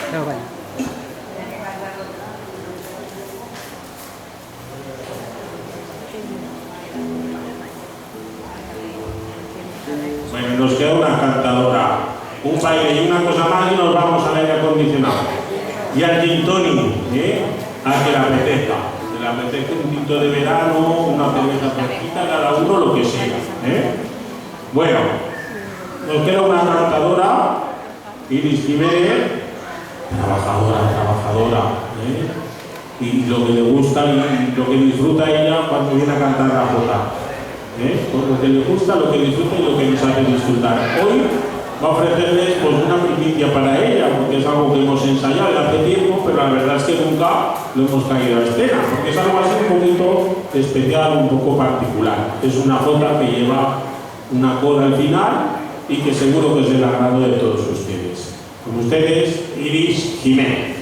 Pero bueno. Bueno, nos queda una cantadora, un baile y una cosa más y nos vamos al aire acondicionado. Y al gin tonic, a que le apetezca. Que le apetezca un tinto de verano, una cerveza fresquita, cada uno lo que sea. Bueno, nos queda una cantadora, Iris Jiménez, trabajadora. Y lo que le gusta y lo que disfruta ella cuando viene a cantar la jota. Lo que le gusta, lo que disfruta y lo que nos hace disfrutar. Hoy va a ofrecerles pues, una primicia para ella, porque es algo que hemos ensayado ya hace tiempo, pero la verdad es que nunca lo hemos caído a escena, porque es algo así un poquito especial, un poco particular. Es una jota que lleva una coda al final y que seguro que es del agrado de todos ustedes. Con ustedes, Iris Jiménez.